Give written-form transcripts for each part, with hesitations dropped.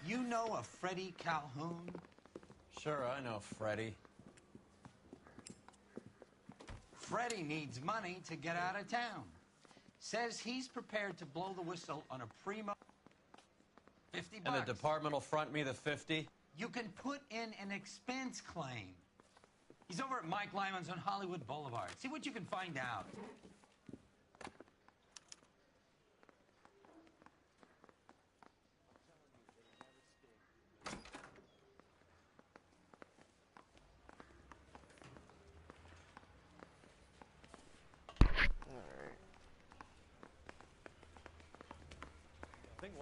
You know a Freddie Calhoun? Sure, I know Freddie. Freddie needs money to get out of town. Says he's prepared to blow the whistle on a primo 50 bucks. And the department will front me the 50? You can put in an expense claim. He's over at Mike Lyman's on Hollywood Boulevard. See what you can find out.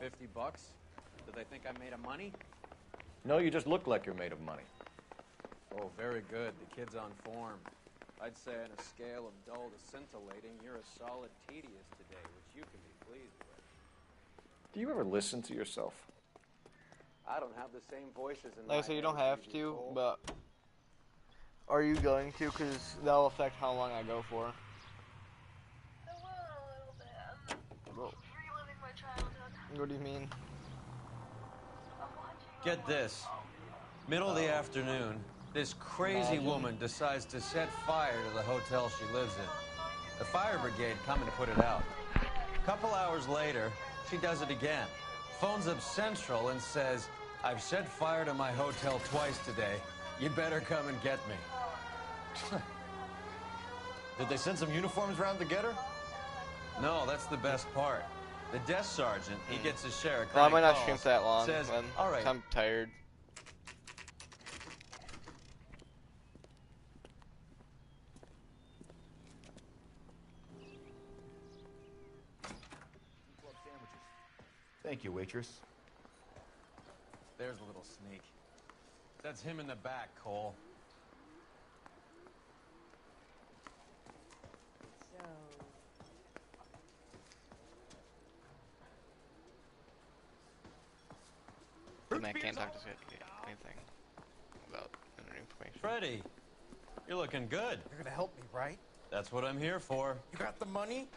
$50? Do they think I'm made of money? No, you just look like you're made of money. Oh, very good. The kid's on form. I'd say on a scale of dull to scintillating, you're a solid tedious today, which you can be pleased with. Do you ever listen to yourself? I don't have the same voices in Like I said, you don't have to, but are you going to? Because that'll affect how long I go for. I will a little bit. I'm reliving my childhood. What do you mean? I'm watching. Get this. Middle of the afternoon, this crazy woman decides to set fire to the hotel she lives in. The fire brigade coming to put it out. A couple hours later, she does it again. Phones up Central and says, I've set fire to my hotel twice today. You better come and get me. Did they send some uniforms around to get her? No, that's the best part. The desk sergeant, he gets his share of Well, I might not calls, stream for that long. says, Then, all right, I'm tired. Thank you, waitress. there's a little sneak. That's him in the back, Cole. The man can't talk to us anything about any information. Freddie, you're looking good. You're gonna help me, right? That's what I'm here for. You got the money?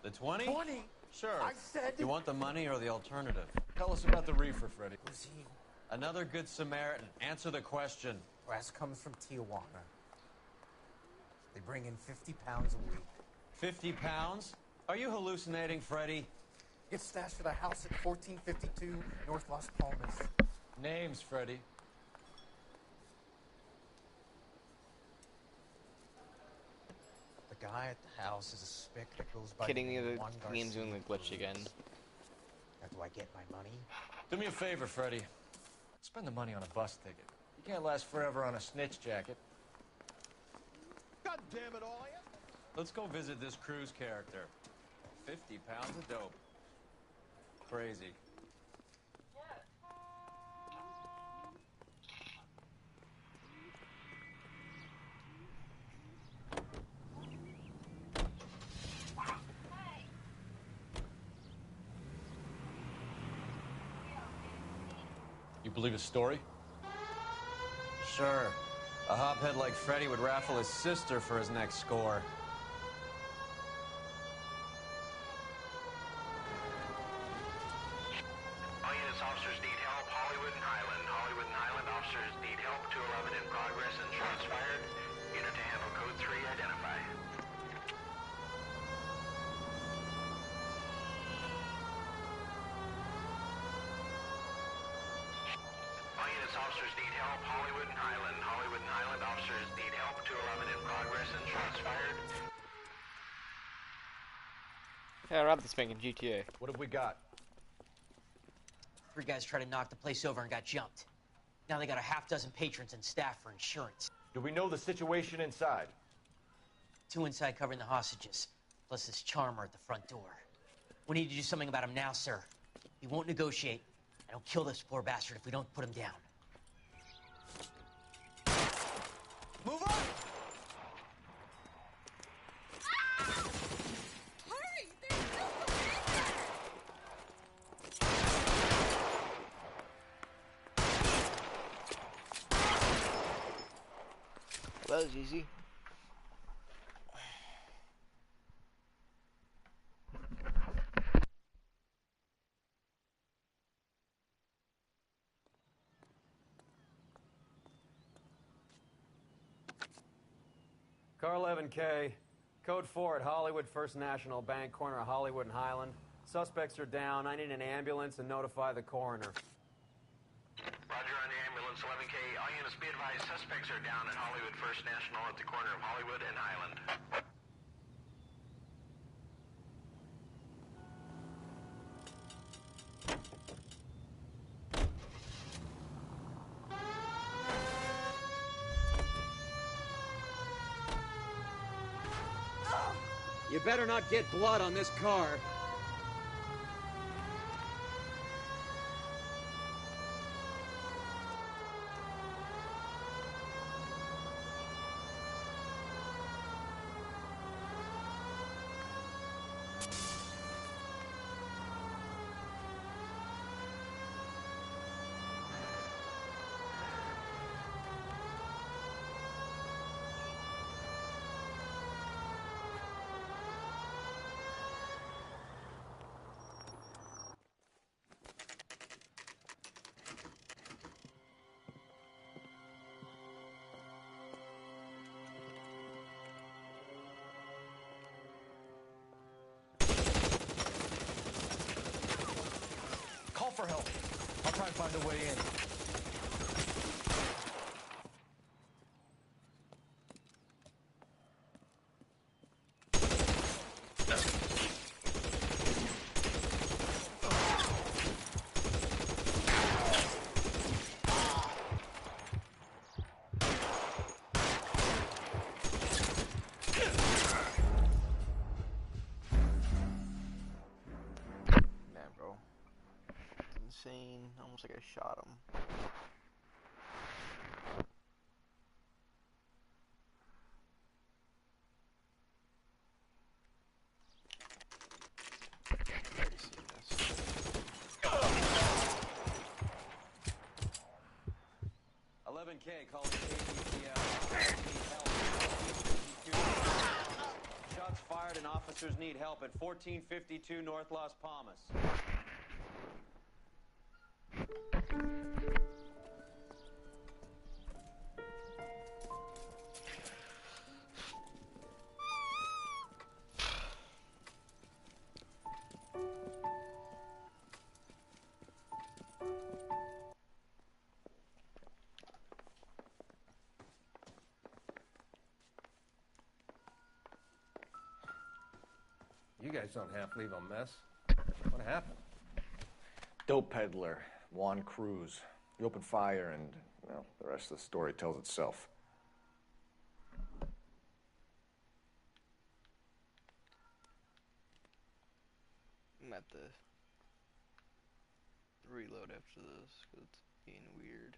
The 20? 20? Sure. I said... You want the money or the alternative? Tell us about the reefer, Freddie. Who's he? Another good Samaritan. Answer the question. Brass comes from Tijuana. They bring in 50 pounds a week. 50 pounds? Are you hallucinating, Freddie? Gets stashed at a house at 1452 North Las Palmas. Names, Freddie. The guy at the house is a spick that goes by Kidding me, the the Juan game's Garcia doing the glitch Cruz. again. Now, do I get my money? Do me a favor, Freddie. Spend the money on a bus ticket. You can't last forever on a snitch jacket. God damn it all! Let's go visit this Cruz character. 50 pounds of dope. Crazy. You believe his story? Sure. A hophead like Freddie would raffle his sister for his next score. All units, officers need help. Hollywood and Highland. Hollywood and Highland officers need help. 211 in progress and shots fired. Unit to handle code 3, identify. All units, officers need help. Hollywood and Highland. Hollywood and Highland officers need help. 211 in progress and shots fired. Yeah, I robbed this bank in GTA. What have we got? 3 guys tried to knock the place over and got jumped. Now they got a half dozen patrons and staff for insurance. Do we know the situation inside? 2 inside covering the hostages, plus this charmer at the front door. We need to do something about him now, sir. He won't negotiate, and he'll kill this poor bastard if we don't put him down. Move on! Hurry! There's still someone in there! That was easy. Car 11K, code 4 at Hollywood First National Bank, corner of Hollywood and Highland. Suspects are down. I need an ambulance and notify the coroner. Roger on the ambulance, 11K. All units be advised, suspects are down at Hollywood First National at the corner of Hollywood and Highland. You better not get blood on this car. Call for help. I'll try and find a way in. Man, bro. It's insane. Almost like I shot him. Already seen this. 11K, calling KBTL. Shots fired and officers need help at 1452 North Las Palmas. You guys don't half leave a mess. What happened? Dope peddler, Juan Cruz. He opened fire and, well, the rest of the story tells itself. I'm at the reload after this because it's being weird.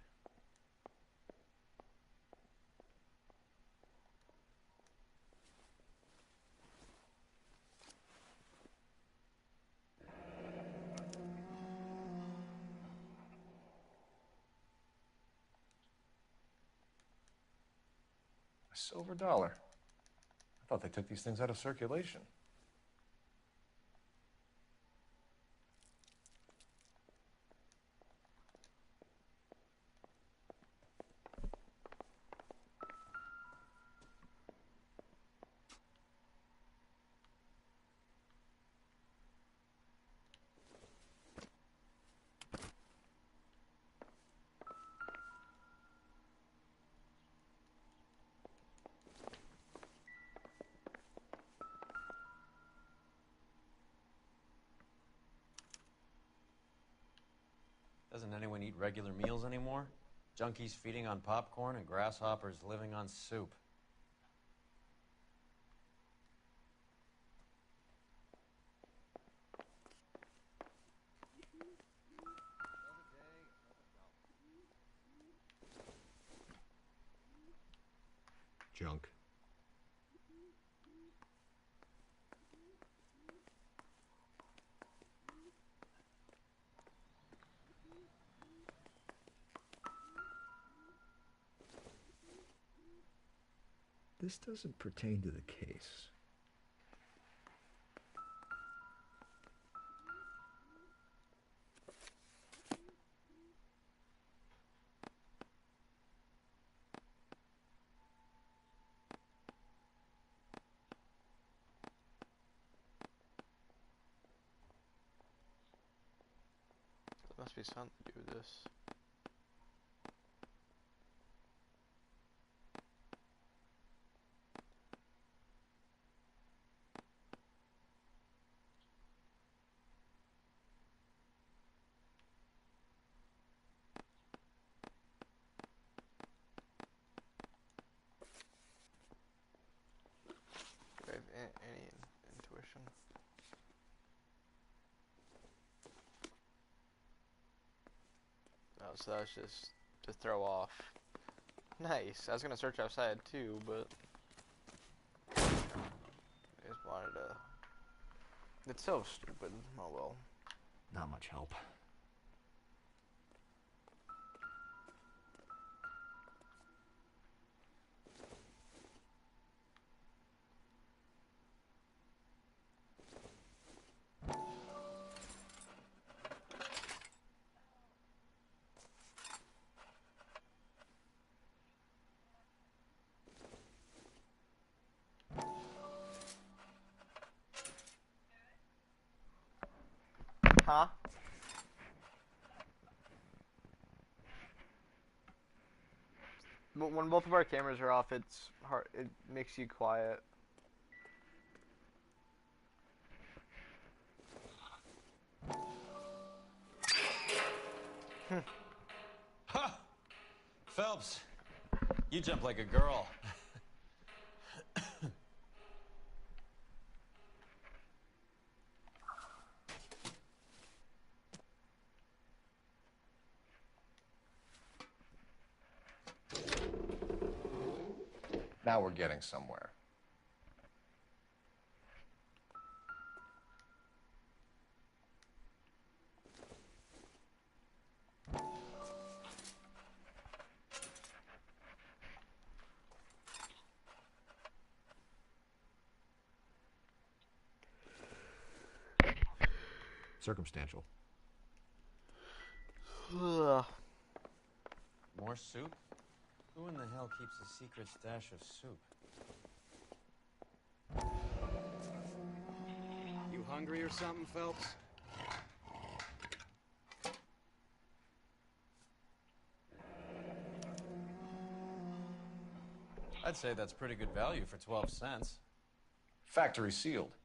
A silver dollar. I thought they took these things out of circulation. Doesn't anyone eat regular meals anymore? Junkies feeding on popcorn and grasshoppers living on soup. Junk. This doesn't pertain to the case. Must be something to do with this. Do I have any intuition? Oh, so that's just to throw off. Nice. I was gonna search outside too, but I just wanted to. It's so stupid. Oh well. Not much help. Huh? When both of our cameras are off, it's hard. It makes you quiet. Ha! Phelps, you jump like a girl. Now we're getting somewhere. Circumstantial. Ugh. More soup? Who in the hell keeps a secret stash of soup? You hungry or something, Phelps? I'd say that's pretty good value for 12 cents. Factory sealed.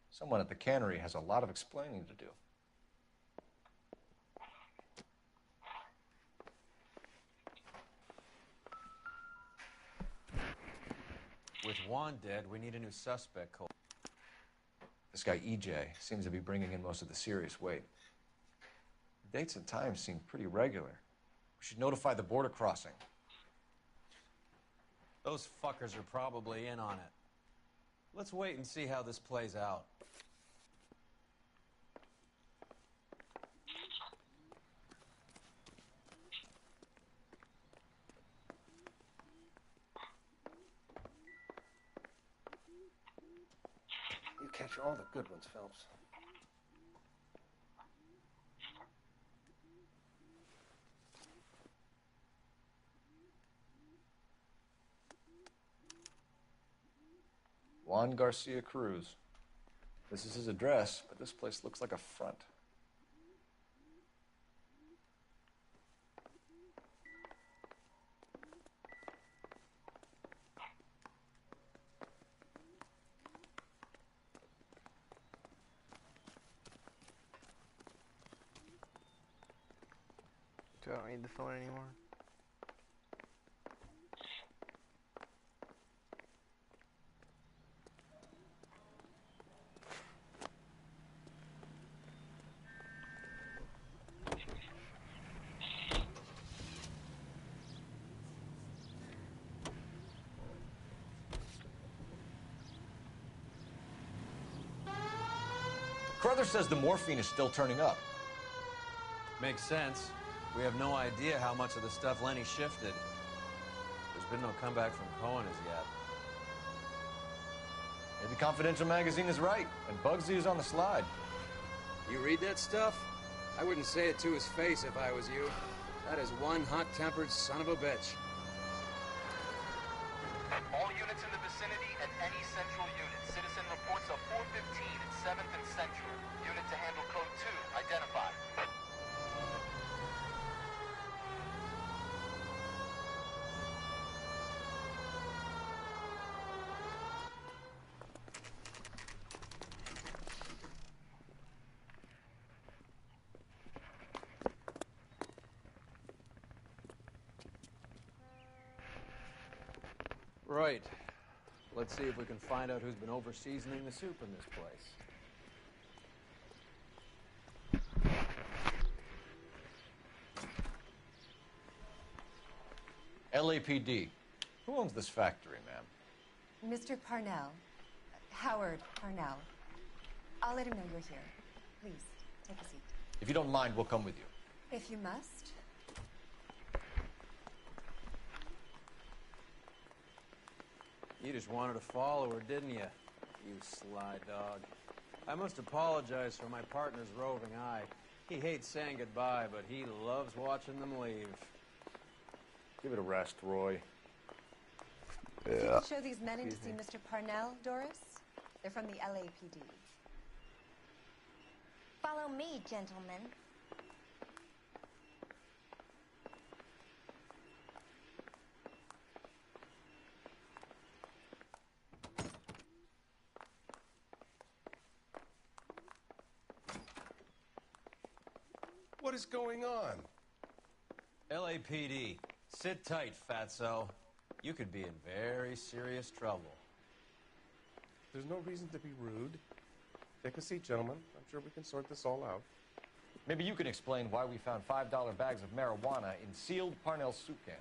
Someone at the cannery has a lot of explaining to do. With Juan dead, we need a new suspect, Cole. This guy EJ seems to be bringing in most of the serious weight. The dates and times seem pretty regular. We should notify the border crossing. Those fuckers are probably in on it. Let's wait and see how this plays out. You catch all the good ones, Phelps. Juan Garcia Cruz. This is his address, but this place looks like a front. Do I don't need the phone anymore? Carruthers says the morphine is still turning up. Makes sense. We have no idea how much of the stuff Lenny shifted. There's been no comeback from Cohen as yet. Maybe Confidential Magazine is right, and Bugsy is on the slide. You read that stuff? I wouldn't say it to his face if I was you. That is one hot-tempered son of a bitch. All units in the vicinity and any central unit. Citizen reports of 415 at 7th and Central. Unit to handle code 2, identified. Right. Let's see if we can find out who's been over-seasoning the soup in this place. LAPD. Who owns this factory, ma'am? Mr. Parnell. Howard Parnell. I'll let him know you're here. Please, take a seat. If you don't mind, we'll come with you. If you must. You just wanted to follow her, didn't you? You sly dog. I must apologize for my partner's roving eye. He hates saying goodbye, but he loves watching them leave. Give it a rest, Roy. If you could show these men in to see Mr. Parnell, Doris. They're from the LAPD. Follow me, gentlemen. What is going on? LAPD. Sit tight, fatso. You could be in very serious trouble. There's no reason to be rude. Take a seat, gentlemen. I'm sure we can sort this all out. Maybe you can explain why we found $5 bags of marijuana in sealed Parnell soup cans.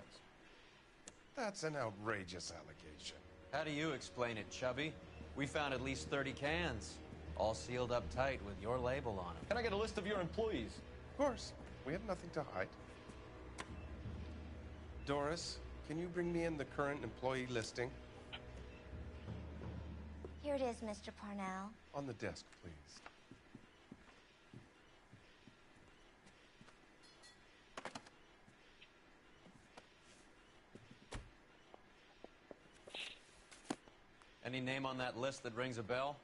That's an outrageous allegation. How do you explain it, Chubby? We found at least 30 cans, all sealed up tight with your label on them. Can I get a list of your employees? Of course. We have nothing to hide. Doris, can you bring me in the current employee listing? Here it is, Mr. Parnell. On the desk, please. Any name on that list that rings a bell?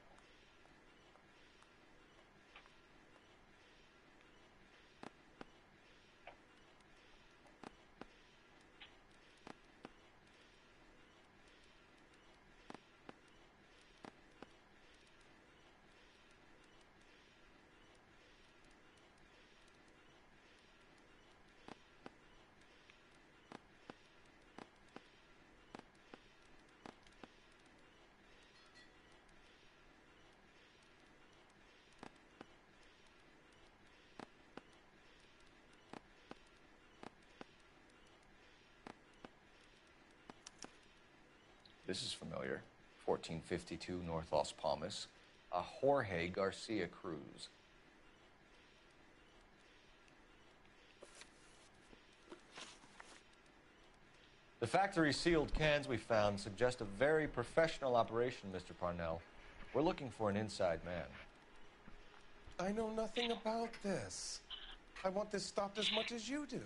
This is familiar. 1452 North Las Palmas. A Jorge Garcia Cruz. The factory sealed cans we found suggest a very professional operation, Mr. Parnell. We're looking for an inside man. I know nothing about this. I want this stopped as much as you do.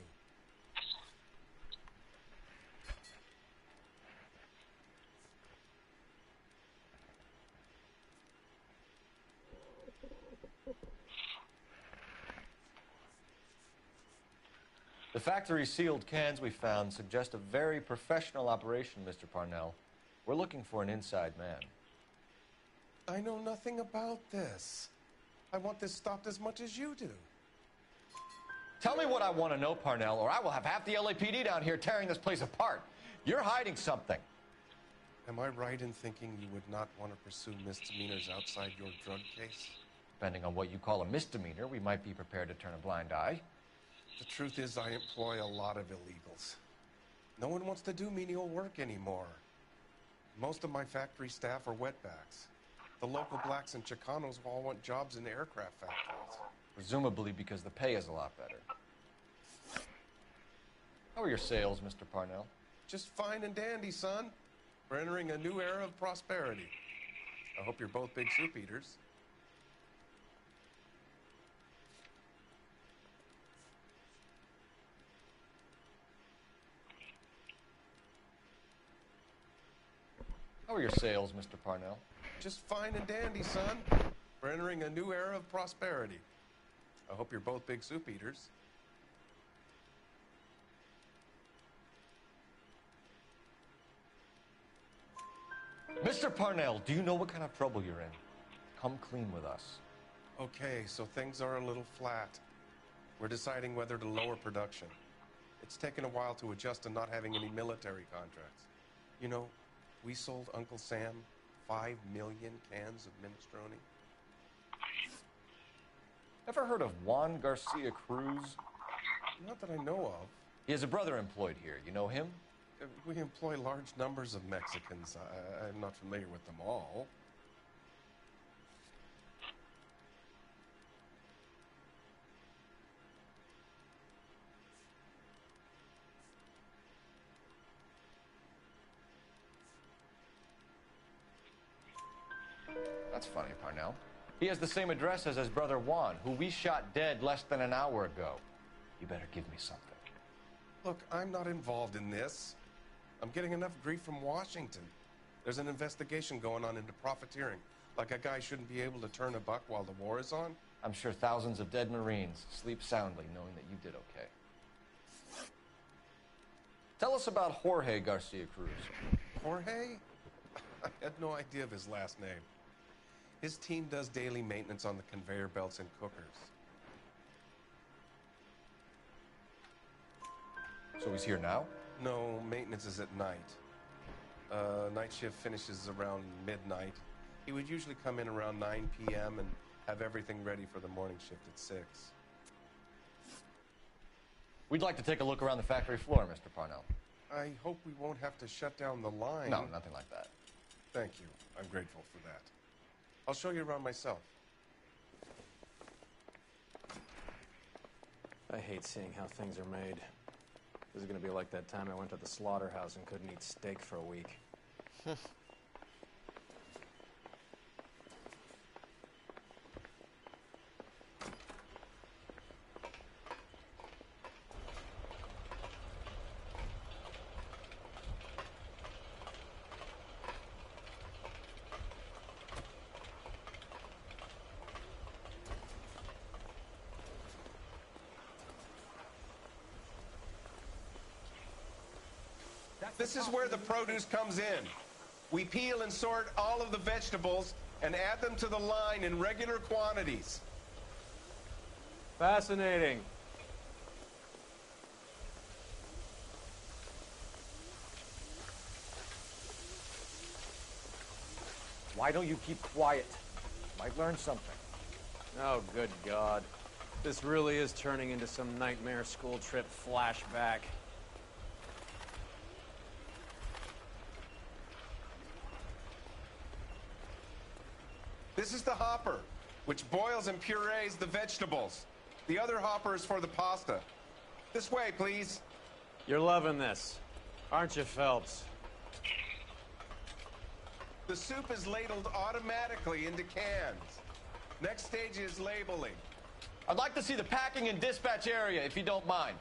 The factory sealed cans we found suggest a very professional operation, Mr. Parnell. We're looking for an inside man. I know nothing about this. I want this stopped as much as you do. Tell me what I want to know, Parnell, or I will have half the LAPD down here tearing this place apart. You're hiding something. Am I right in thinking you would not want to pursue misdemeanors outside your drug case? Depending on what you call a misdemeanor, we might be prepared to turn a blind eye. The truth is, I employ a lot of illegals. No one wants to do menial work anymore. Most of my factory staff are wetbacks. The local blacks and Chicanos all want jobs in aircraft factories. Presumably because the pay is a lot better. How are your sales, Mr. Parnell? Just fine and dandy, son. We're entering a new era of prosperity. I hope you're both big soup eaters. How are your sales, Mr. Parnell? Just fine and dandy, son. We're entering a new era of prosperity. I hope you're both big soup eaters. Mr. Parnell, do you know what kind of trouble you're in? Come clean with us. Okay, so things are a little flat. We're deciding whether to lower production. It's taken a while to adjust to not having any military contracts. You know, We sold Uncle Sam 5 million cans of minestrone. Ever heard of Juan Garcia Cruz? Not that I know of. He has a brother employed here. You know him? We employ large numbers of Mexicans. I'm not familiar with them all. That's funny, Parnell. He has the same address as his brother Juan, who we shot dead less than an hour ago. You better give me something. Look, I'm not involved in this. I'm getting enough grief from Washington. There's an investigation going on into profiteering. Like a guy shouldn't be able to turn a buck while the war is on. I'm sure thousands of dead Marines sleep soundly knowing that you did okay. Tell us about Jorge Garcia Cruz. Jorge? I had no idea of his last name. His team does daily maintenance on the conveyor belts and cookers. So he's here now? No, maintenance is at night. Night shift finishes around midnight. He would usually come in around 9 p.m. and have everything ready for the morning shift at 6. We'd like to take a look around the factory floor, Mr. Parnell. I hope we won't have to shut down the line. No, nothing like that. Thank you. I'm grateful for that. I'll show you around myself. I hate seeing how things are made. This is gonna be like that time I went to the slaughterhouse and couldn't eat steak for a week. This is where the produce comes in. We peel and sort all of the vegetables and add them to the line in regular quantities. Fascinating. Why don't you keep quiet? Might learn something. Oh, good God. This really is turning into some nightmare school trip flashback. This is the hopper, which boils and purees the vegetables. The other hopper is for the pasta. This way, please. You're loving this, aren't you, Phelps? The soup is ladled automatically into cans. Next stage is labeling. I'd like to see the packing and dispatch area, if you don't mind.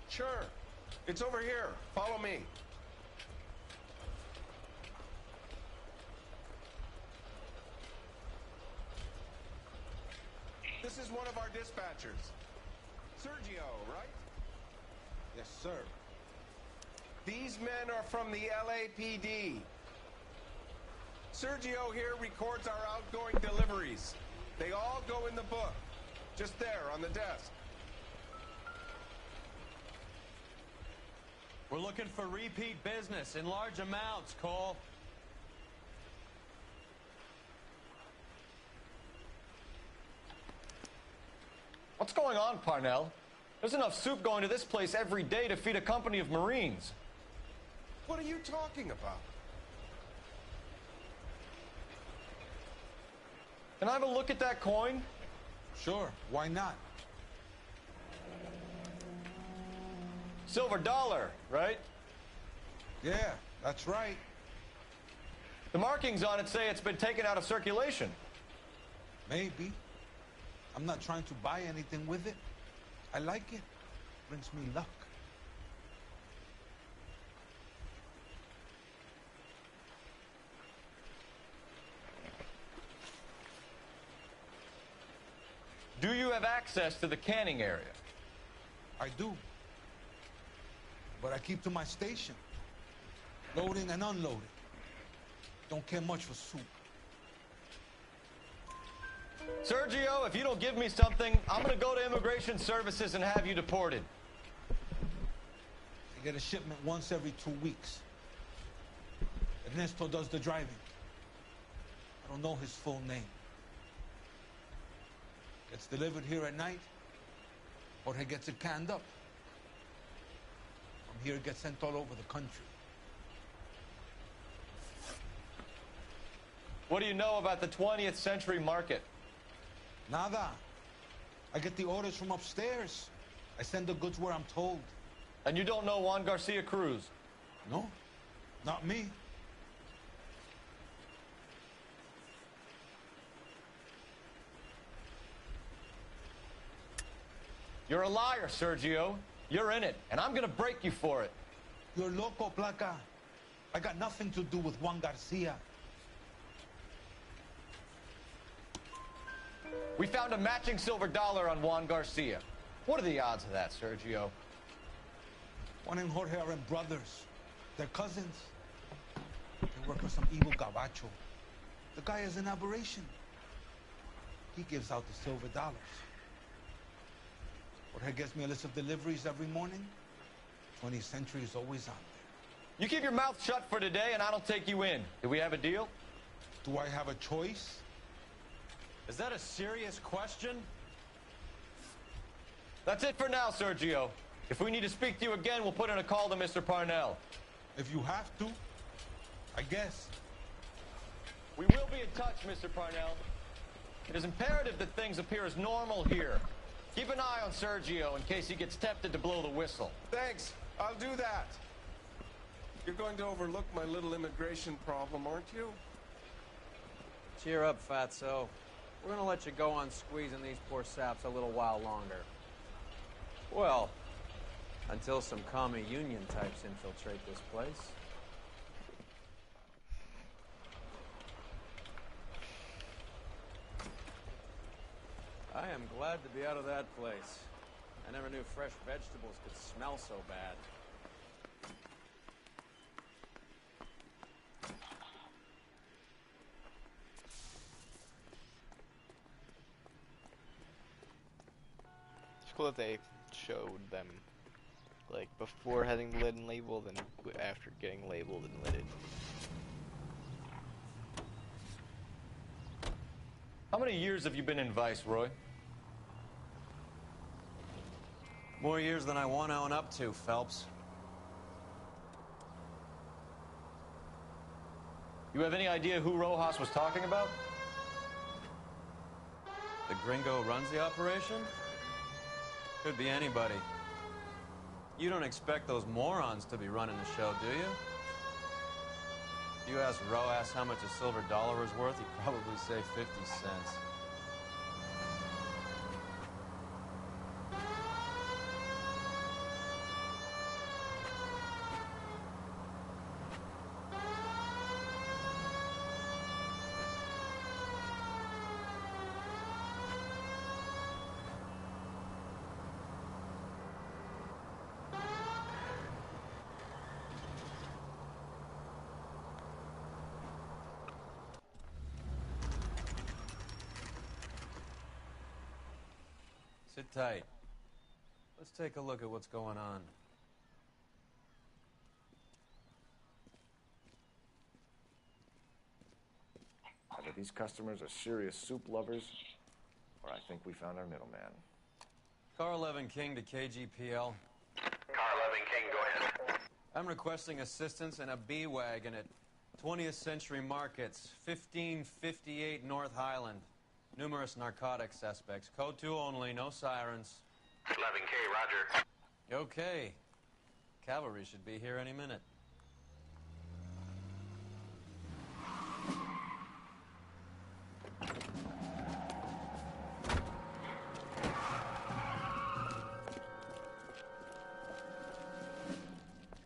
Sure. It's over here. Follow me. This is one of our dispatchers. Sergio, right? Yes, sir. These men are from the LAPD. Sergio here records our outgoing deliveries. They all go in the book. Just there on the desk. We're looking for repeat business in large amounts, Cole. What's going on, Parnell? There's enough soup going to this place every day to feed a company of Marines. What are you talking about? Can I have a look at that coin? Sure, why not? Silver dollar, right? Yeah, that's right. The markings on it say it's been taken out of circulation. Maybe. I'm not trying to buy anything with it. I like it. Brings me luck. Do you have access to the canning area? I do. But I keep to my station. Loading and unloading. Don't care much for soup. Sergio, if you don't give me something, I'm gonna go to Immigration Services and have you deported. I get a shipment once every 2 weeks. Ernesto does the driving. I don't know his full name. Gets delivered here at night, or he gets it canned up. From here, it gets sent all over the country. What do you know about the 20th century market? Nada. I get the orders from upstairs. I send the goods where I'm told. And you don't know Juan Garcia Cruz? No, not me. You're a liar, Sergio. You're in it, and I'm gonna break you for it. You're loco, Placa. I got nothing to do with Juan Garcia. We found a matching silver dollar on Juan Garcia. What are the odds of that, Sergio? Juan and Jorge are brothers. They're cousins. They work for some evil gabacho. The guy is an aberration. He gives out the silver dollars. Jorge gets me a list of deliveries every morning. 20th Century is always on there. You keep your mouth shut for today, and I don't take you in. Do we have a deal? Do I have a choice? Is that a serious question? That's it for now, Sergio. If we need to speak to you again, we'll put in a call to Mr. Parnell. If you have to, I guess. We will be in touch, Mr. Parnell. It is imperative that things appear as normal here. Keep an eye on Sergio in case he gets tempted to blow the whistle. Thanks. I'll do that. You're going to overlook my little immigration problem, aren't you? Cheer up, Fatso. We're gonna let you go on squeezing these poor saps a little while longer. Well, until some commie union types infiltrate this place. I am glad to be out of that place. I never knew fresh vegetables could smell so bad. It's cool that they showed them, like, before having the lid and labeled and after getting labeled and lidded. How many years have you been in Vice, Roy? More years than I want to own up to, Phelps. You have any idea who Rojas was talking about? The gringo who runs the operation? Could be anybody. You don't expect those morons to be running the show, do you? If you asked Rojas how much a silver dollar was worth, he'd probably say 50 cents. Sit tight. Let's take a look at what's going on. Either these customers are serious soup lovers, or I think we found our middleman. Car 11 King to KGPL. Car 11 King, go ahead. I'm requesting assistance in a B-Wagon at 20th Century Markets, 1558 North Highland. Numerous narcotic suspects. Code 2 only, no sirens. 11K, roger. Okay. Cavalry should be here any minute.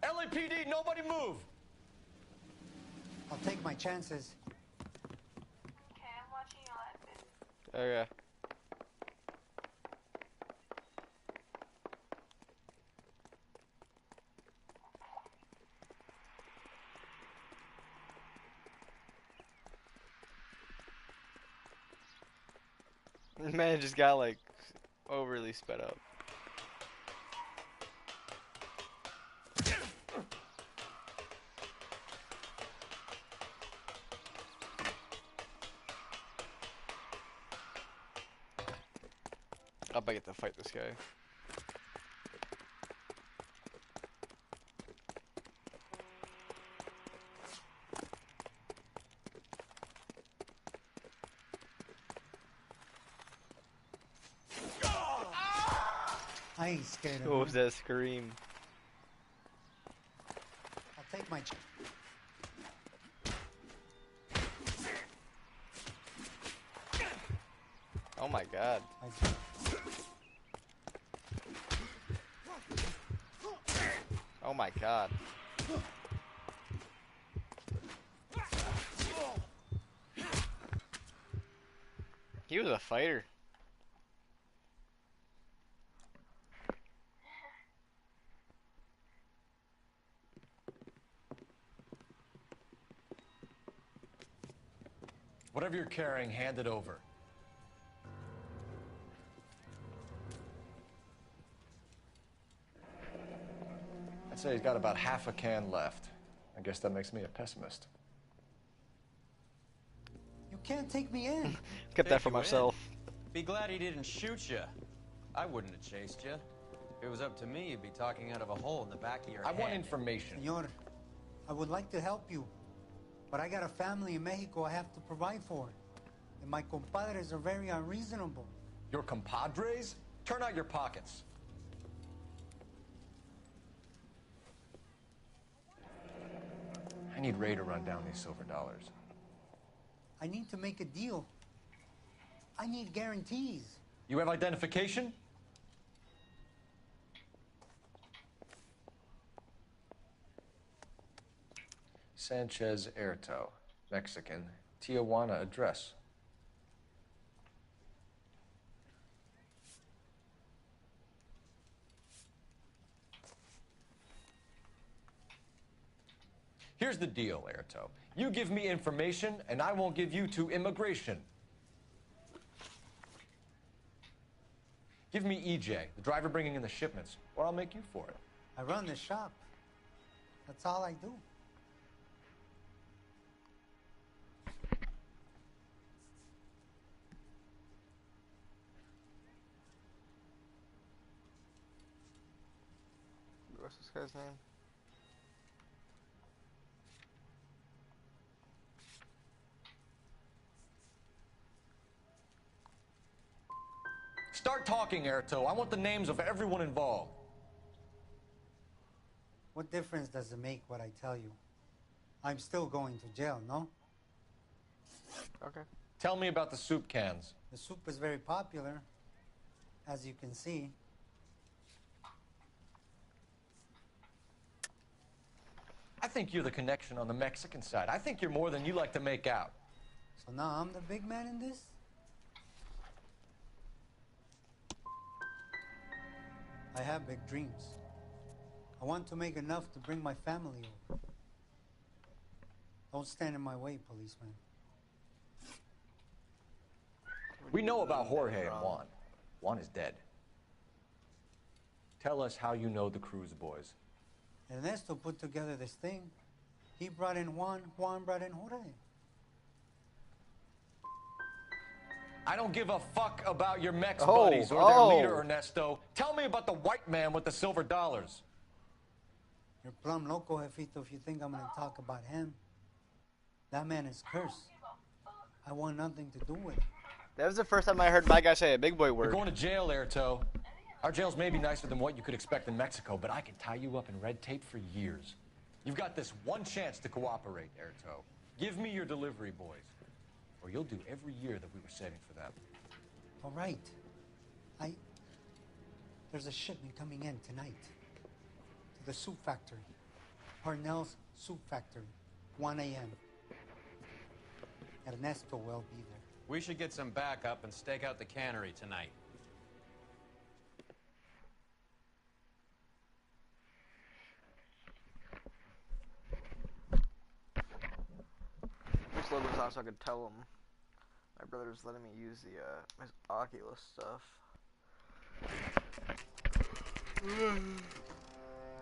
LAPD, nobody move! I'll take my chances. Okay, I'm watching your live. Oh yeah. Man just got like overly sped up. hope I get to fight this guy. I ain't scared of What him. was that scream? I'll take my Oh my god. Oh my god. He was a fighter. Whatever you're carrying, hand it over. I'd say he's got about half a can left. I guess that makes me a pessimist. You can't take me in. Kept that for Take you myself. in. Be glad he didn't shoot you. I wouldn't have chased you. If it was up to me, you'd be talking out of a hole in the back of your head. I want information. Senor, I would like to help you, but I got a family in Mexico I have to provide for. And my compadres are very unreasonable. Your compadres? Turn out your pockets. I need Ray to run down these silver dollars. I need to make a deal. I need guarantees. You have identification? Sanchez Erto, Mexican, Tijuana address. Here's the deal, Erto. You give me information, and I won't give you to immigration. Give me EJ, the driver bringing in the shipments, or I'll make you for it. I run the shop. That's all I do. What's this guy's name? Start talking, Erto. I want the names of everyone involved. What difference does it make what I tell you? I'm still going to jail, no? Okay. Tell me about the soup cans. The soup is very popular, as you can see. I think you're the connection on the Mexican side. I think you're more than you like to make out. So now I'm the big man in this? I have big dreams. I want to make enough to bring my family over. Don't stand in my way, policeman. We know about Jorge and Juan. Juan is dead. Tell us how you know the Cruz boys. Ernesto put together this thing. He brought in Juan, Juan brought in Jorge. I don't give a fuck about your Mex Oh, buddies or their leader, Ernesto. Tell me about the white man with the silver dollars. You're plumb loco, Jefito, if you think I'm gonna talk about him. That man is cursed. I want nothing to do with it. That was the first time I heard my guy say a big boy You're word. going to jail, Erto. Our jails may be nicer than what you could expect in Mexico, but I can tie you up in red tape for years. You've got this one chance to cooperate, Erto. Give me your delivery boys, or you'll do every year that we were saving for them. All right. There's a shipment coming in tonight to the soup factory. Parnell's Soup Factory, 1 a.m. Ernesto will be there. We should get some backup and stake out the cannery tonight. This logo's out so I could tell him. My brother's letting me use the his Oculus stuff.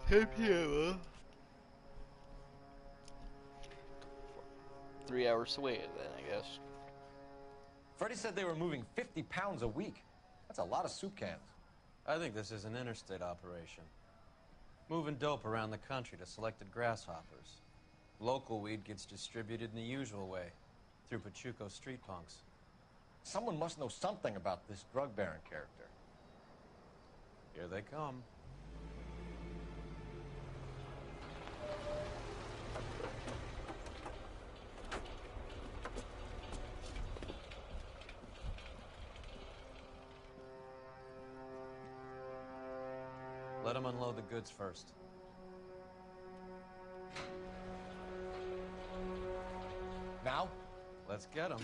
10 p.m. 3 hours away then, I guess. Freddie said they were moving 50 pounds a week. That's a lot of soup cans. I think this is an interstate operation. Moving dope around the country to selected grasshoppers. Local weed gets distributed in the usual way, through Pachuco street punks. Someone must know something about this drug baron character. Here they come. Let them unload the goods first. Now? Let's get them.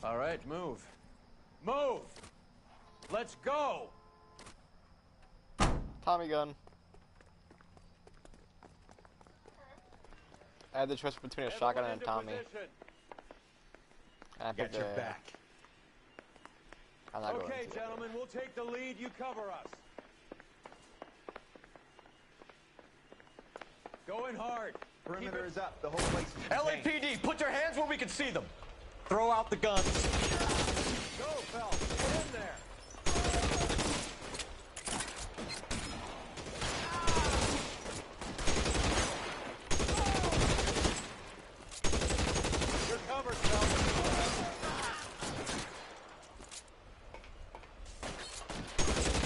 All right, move. Move! Let's go! Tommy gun. I had the choice between a shotgun and a Tommy. And I picked Got your back. I'm not going Okay, to. gentlemen, we'll take the lead. You cover us. Going hard. Perimeter is up. The whole place is LAPD, put your hands where we can see them. Throw out the guns. Go, Phelps. Get in there. You're covered, Phelps.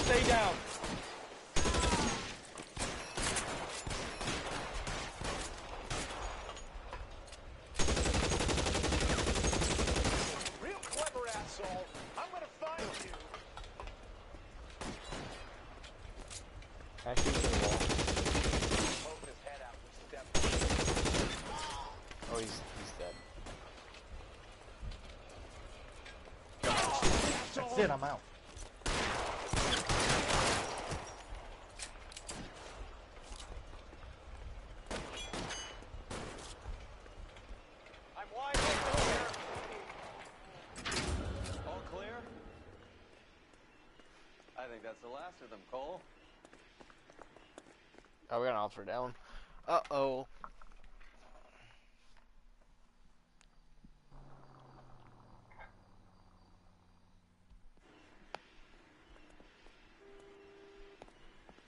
Stay down. Real clever, asshole. I'm gonna find you. Can I shoot through the wall? Poke his head out and step. Oh, he's dead. That's it, I'm out. I'm wide open here. All clear? I think that's the last of them, Cole. Oh, we got an officer down. Uh-oh.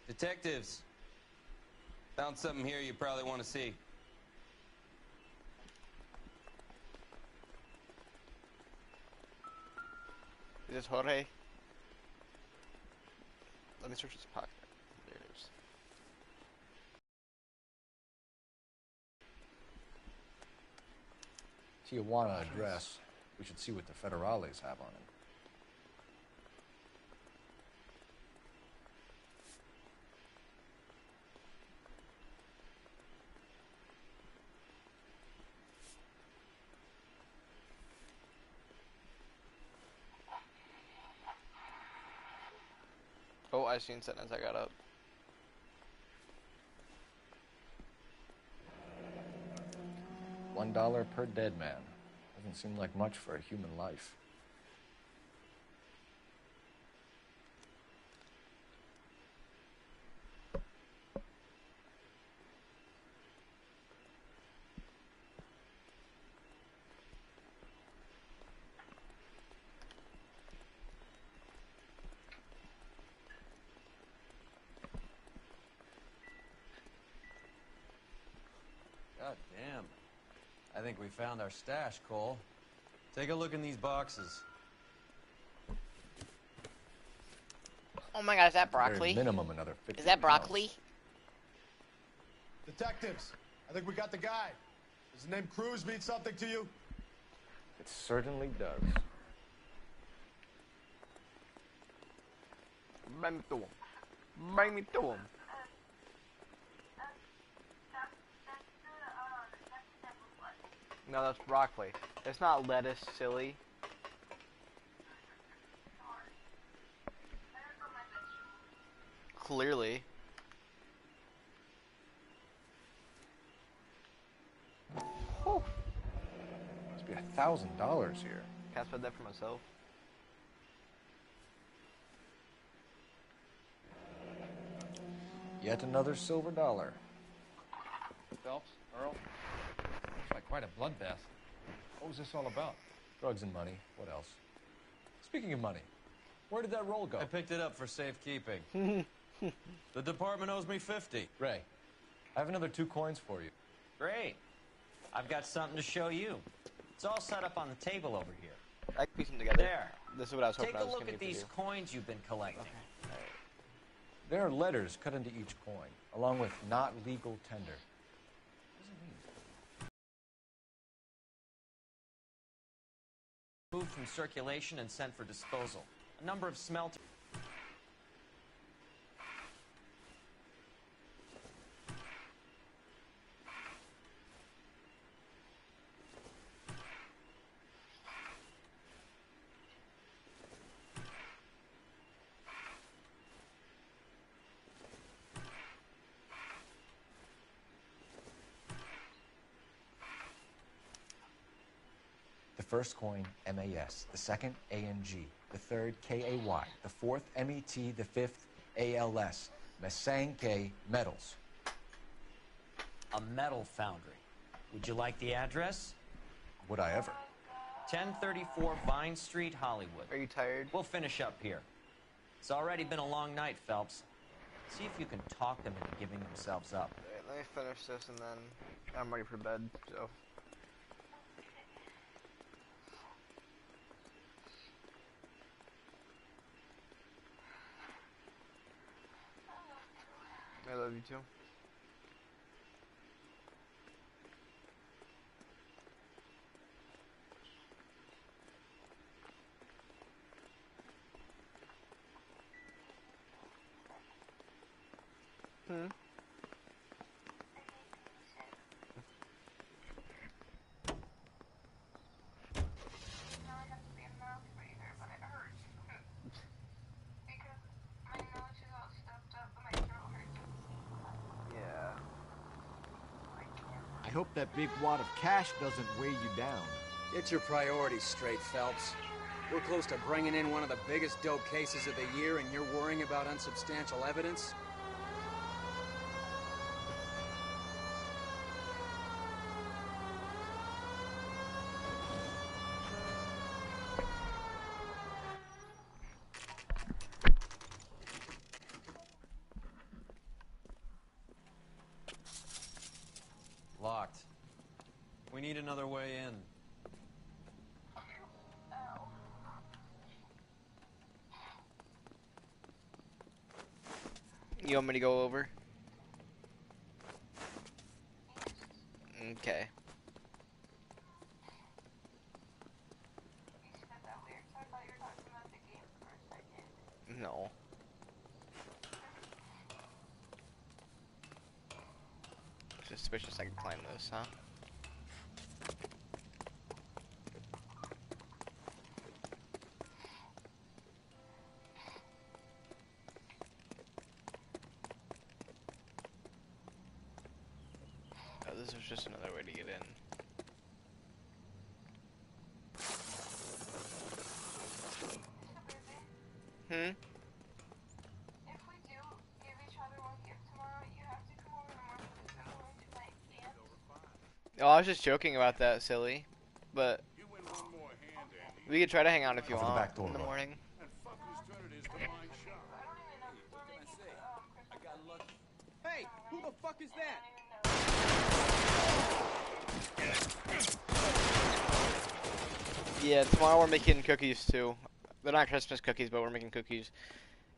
Detectives, found something here you probably want to see. Is this Jorge? Let me search his pocket. There it is. Tijuana address. We should see what the federales have on it. Oh, I seen something as I got up. $1 per dead man. Doesn't seem like much for a human life. God damn. I think we found our stash, Cole. Take a look in these boxes. Oh my god, is that Very broccoli? minimum another 50 Is that broccoli? Detectives, I think we got the guy. Does the name Cruz mean something to you? It certainly does. Bring me to him. Bring me to him. No, that's broccoli. It's not lettuce, silly. Clearly. Must be $1,000 here. Can't spend that for myself. Yet another silver dollar. Phelps, Earl, looks like quite a bloodbath. What was this all about? Drugs and money. What else? Speaking of money, where did that roll go? I picked it up for safekeeping. The department owes me 50. Ray, I have another 2 coins for you. Great. I've got something to show you. It's all set up on the table over here. I can piece them together. There. This is what I was hoping Take I a was look gonna at get to these do. coins you've been collecting. There are letters cut into each coin, along with not legal tender. What does it mean? Moved from circulation and sent for disposal. A number of smelters. The first coin, MAS. The second, ANG. The third, KAY. The fourth, MET. The fifth, ALS. Masanke Metals. A metal foundry. Would you like the address? Would I ever? 1034 Vine Street, Hollywood. Are you tired? We'll finish up here. It's already been a long night, Phelps. See if you can talk them into giving themselves up. Alright, let me finish this and then I'm ready for bed, so. I love you too. I hope that big wad of cash doesn't weigh you down. Get your priorities straight, Phelps. We're close to bringing in one of the biggest dope cases of the year, and you're worrying about unsubstantial evidence? Locked. We need another way in. You want me to go over? Okay. No. Suspicious I can climb this, huh? Oh, this was just another way to get in. Hmm? Oh, I was just joking about that, silly. But we could try to hang out if you Over the want back door, in the Roy. morning. Hey, who the fuck is that? Yeah, tomorrow we're making cookies too. They're not Christmas cookies, but we're making cookies.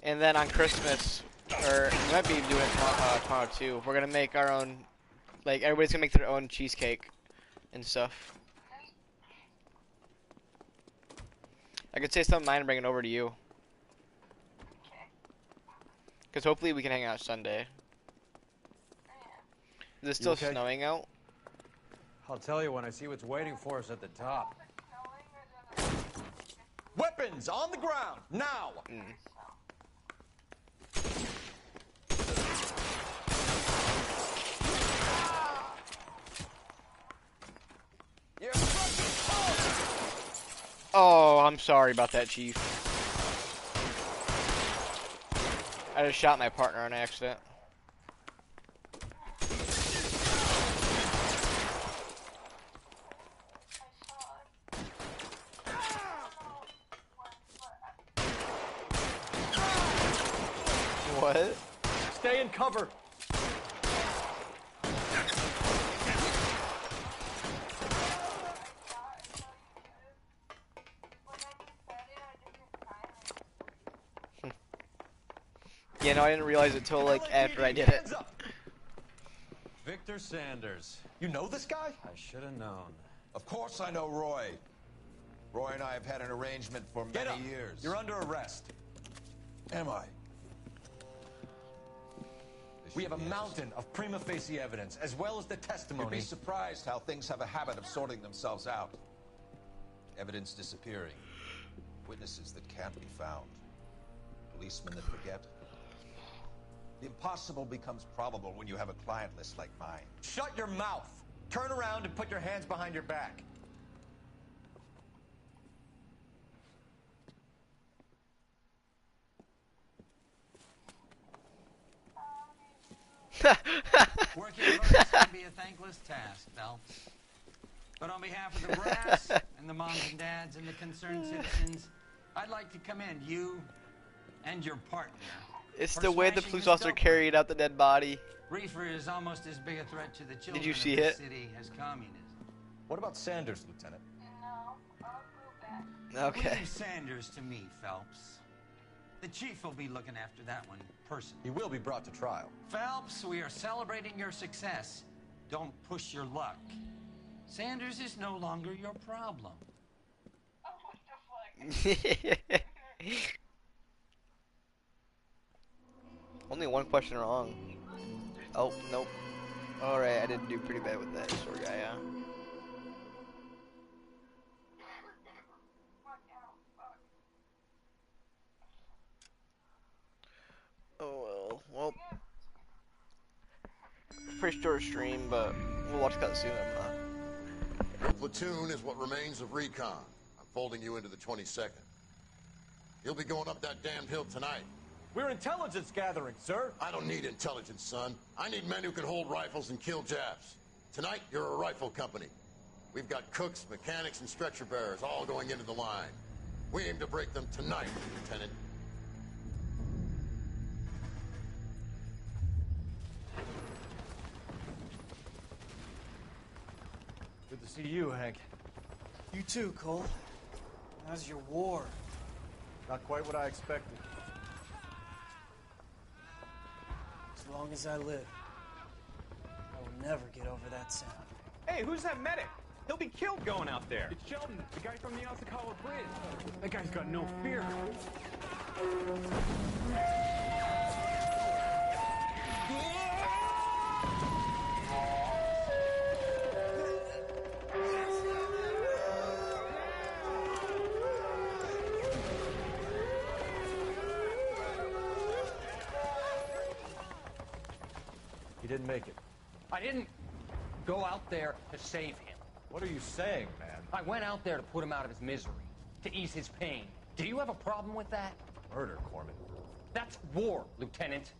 And then on Christmas, or we might be doing it tomorrow too. We're gonna make our own. Like, everybody's gonna make their own cheesecake and stuff. I could say something mine and bring it over to you. Because hopefully we can hang out Sunday. Is it still okay? snowing out? I'll tell you when I see what's waiting for us at the top. Weapons on the ground, now! You're fucking I'm sorry about that, Chief. I just shot my partner on accident. What? Stay in cover. Yeah, no, I didn't realize it till like after I did it. Victor Sanders. You know this guy? I should have known. Of course I know Roy. Roy and I have had an arrangement for Get many up. years. You're under arrest. Am I? We have a mountain of prima facie evidence, as well as the testimony. You'd be surprised how things have a habit of sorting themselves out. Evidence disappearing. Witnesses that can't be found. Policemen that forget. The impossible becomes probable when you have a client list like mine. Shut your mouth. Turn around and put your hands behind your back. Working voters can be a thankless task, Phelps. But on behalf of the brass and the moms and dads and the concerned citizens, I'd like to commend you and your partner. It's the way the police officer carried out the dead body. Reefer is almost as big a threat to the children Did you see of the it? city as communism. What about Sanders, Lieutenant? Okay. Leave Sanders to me, Phelps. The chief will be looking after that one personally. He will be brought to trial. Phelps, we are celebrating your success. Don't push your luck. Sanders is no longer your problem. Only one question wrong. Oh, nope. Alright, I did do pretty bad with that sword guy, yeah. Oh, well. Pretty short stream, but we'll watch cutscene. I'm not. Your platoon is what remains of recon. I'm folding you into the 22nd. You'll be going up that damned hill tonight. We're intelligence gathering, sir. I don't need intelligence, son. I need men who can hold rifles and kill Japs. Tonight, you're a rifle company. We've got cooks, mechanics, and stretcher bearers all going into the line. We aim to break them tonight, Lieutenant. Good to see you, Hank. You too, Cole. How's your war? Not quite what I expected. As long as I live, I will never get over that sound. Hey, who's that medic? He'll be killed going out there. It's Sheldon, the guy from the Asakawa Bridge. That guy's got no fear. He didn't make it. I didn't go out there to save him. What are you saying, man? I went out there to put him out of his misery, to ease his pain. Do you have a problem with that? Murder, Corman. That's war, Lieutenant.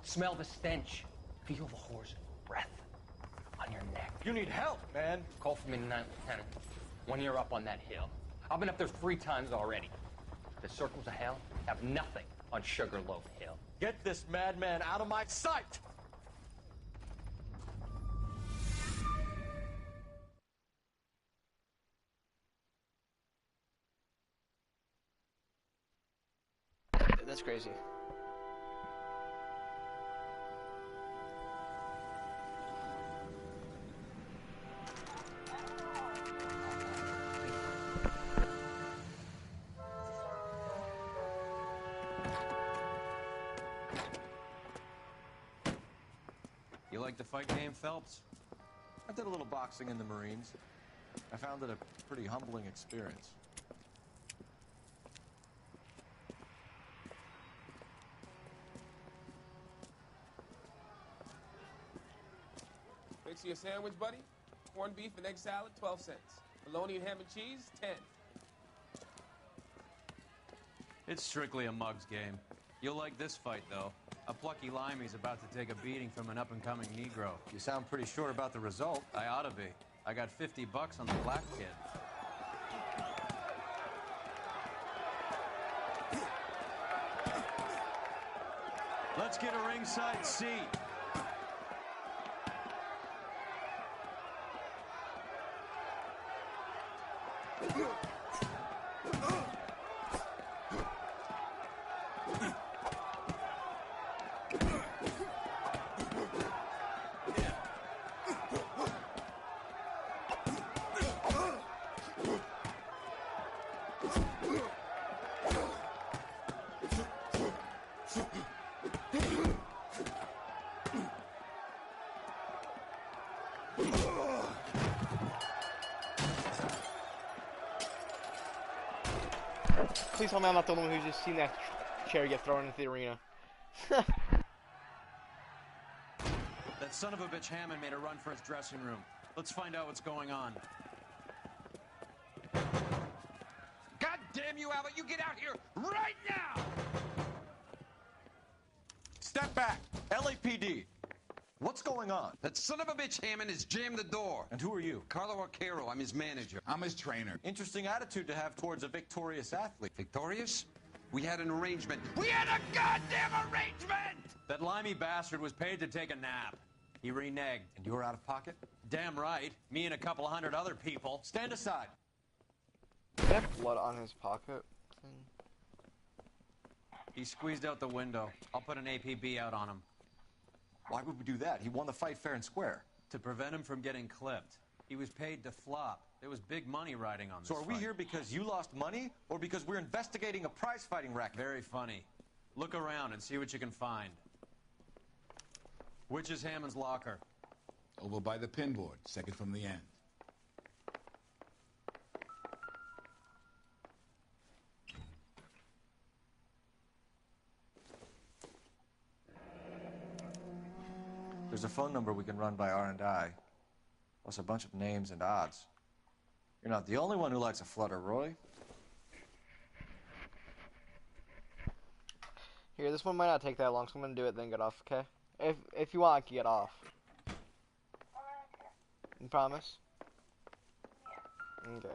Smell the stench. Feel the horse's breath on your neck. You need help, man. Call for me tonight, Lieutenant. When you're up on that hill. I've been up there 3 times already. The circles of hell have nothing on Sugarloaf Hill. Get this madman out of my sight! That's crazy. You like the fight game, Phelps? I did a little boxing in the Marines. I found it a pretty humbling experience. Fix you a sandwich, buddy? Corned beef and egg salad, 12 cents. Bologna and ham and cheese, 10. It's strictly a mug's game. You'll like this fight, though. A plucky limey's about to take a beating from an up-and-coming Negro. You sound pretty sure about the result. I ought to be. I got $50 on the black kid. Let's get a ringside seat. Please tell me I'm not the only one who's just seen that chair get thrown into the arena. That son of a bitch Hammond made a run for his dressing room. Let's find out what's going on. God damn you, Albert! You get out here right now! Step back! LAPD! What's going on? That son of a bitch Hammond has jammed the door. And who are you? Carlo Arcaro. I'm his manager. I'm his trainer. Interesting attitude to have towards a victorious athlete. Victorious? We had an arrangement. We had a goddamn arrangement! That limey bastard was paid to take a nap. He reneged. And you were out of pocket? Damn right. Me and a couple 100 other people. Stand aside. Did he have blood on his pocket? He squeezed out the window. I'll put an APB out on him. Why would we do that? He won the fight fair and square. To prevent him from getting clipped. He was paid to flop. There was big money riding on this So are we fight. here because you lost money, or because we're investigating a prize-fighting racket? Very funny. Look around and see what you can find. Which is Hammond's locker? Over by the pinboard, second from the end. There's a phone number we can run by R&I, plus a bunch of names and odds. You're not the only one who likes a flutter, Roy. Here, this one might not take that long, so I'm gonna do it, then get off, okay? If you want, I can get off. You promise? Okay.